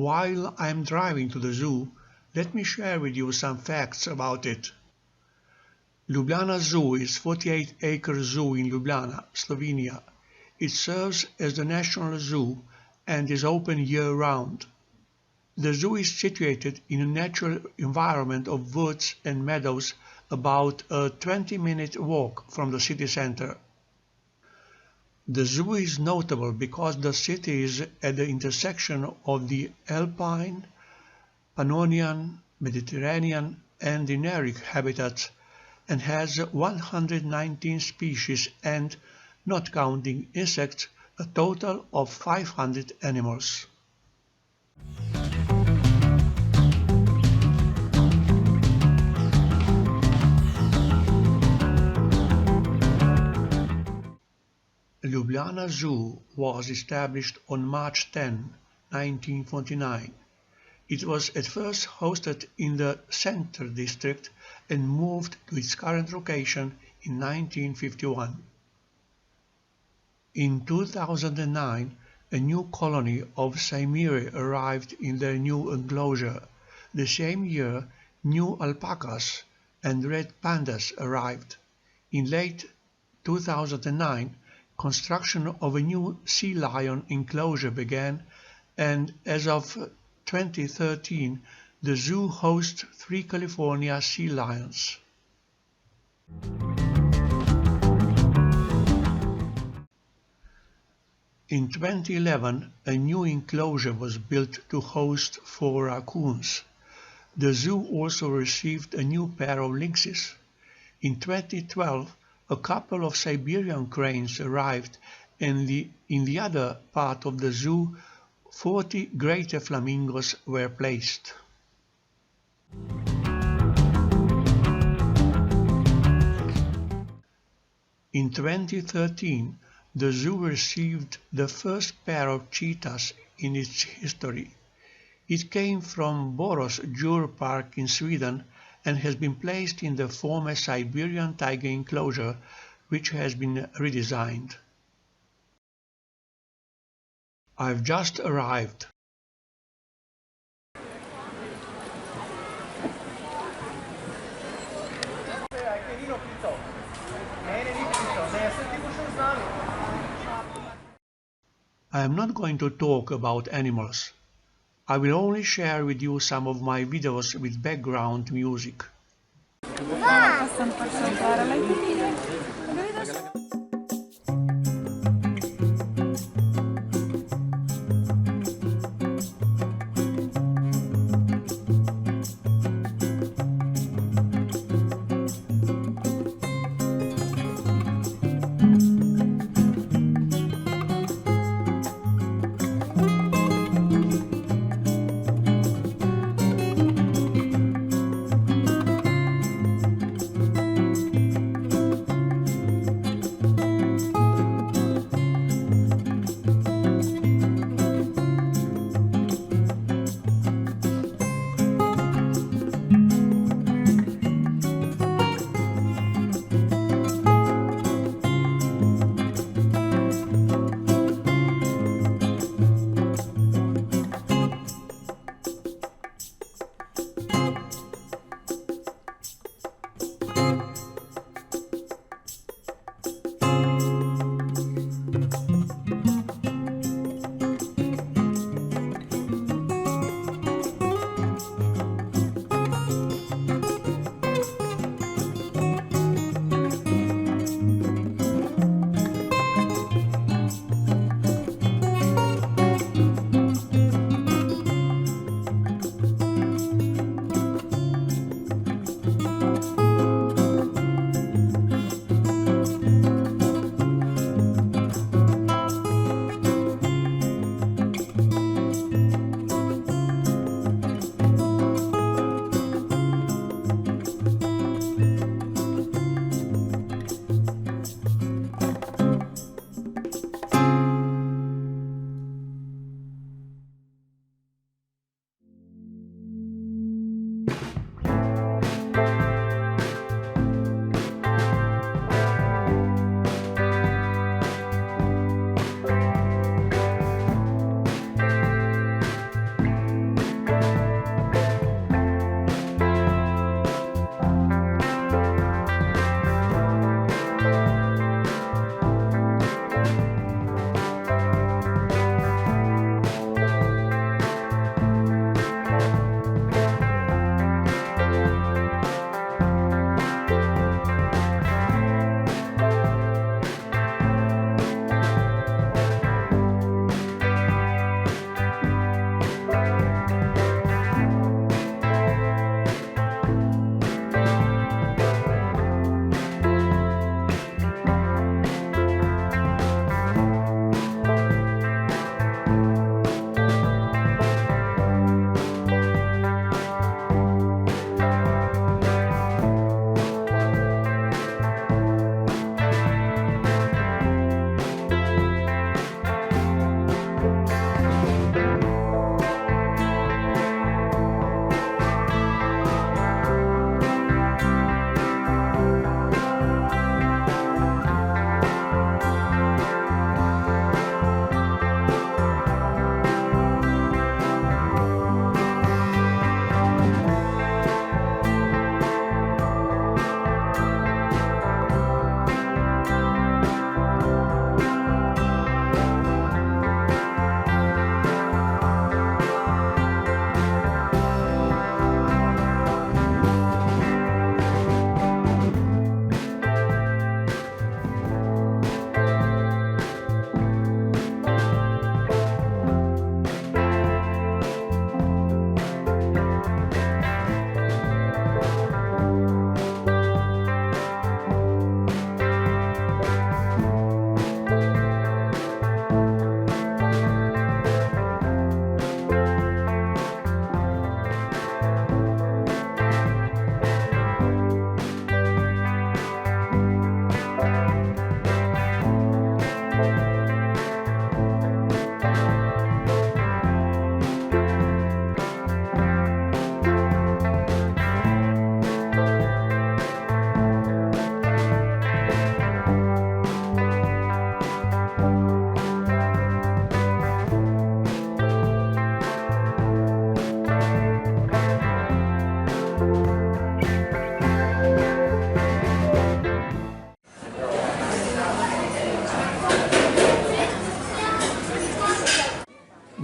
While I am driving to the zoo, let me share with you some facts about it. Ljubljana Zoo is a 48-acre zoo in Ljubljana, Slovenia. It serves as the national zoo and is open year-round. The zoo is situated in a natural environment of woods and meadows about a 20-minute walk from the city center. The zoo is notable because the city is at the intersection of the Alpine, Pannonian, Mediterranean and Dinaric habitats and has 119 species and, not counting insects, a total of 500 animals. Ljubljana Zoo was established on March 10, 1949. It was at first hosted in the Center District and moved to its current location in 1951. In 2009, a new colony of saimiri arrived in their new enclosure. The same year, new alpacas and red pandas arrived. In late 2009, construction of a new sealion enclosure began, and as of 2013, the zoo hosts 3 California sea lions. In 2011, a new enclosure was built to host 4 raccoons. The zoo also received a new pair of lynxes. In 2012, a couple of Siberian cranes arrived, and in the other part of the zoo, 40 greater flamingos were placed. In 2013, the zoo received the first pair of cheetahs in its history. It came from Borås Djur Park in Sweden and has been placed in the former Siberian tiger enclosure, which has been redesigned. I've just arrived. I am not going to talk about animals. I will only share with you some of my videos with background music.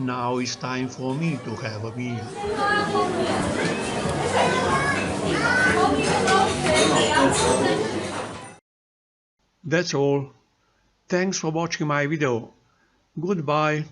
Now it's time for me to have a meal. That's all. Thanks for watching my video. Goodbye.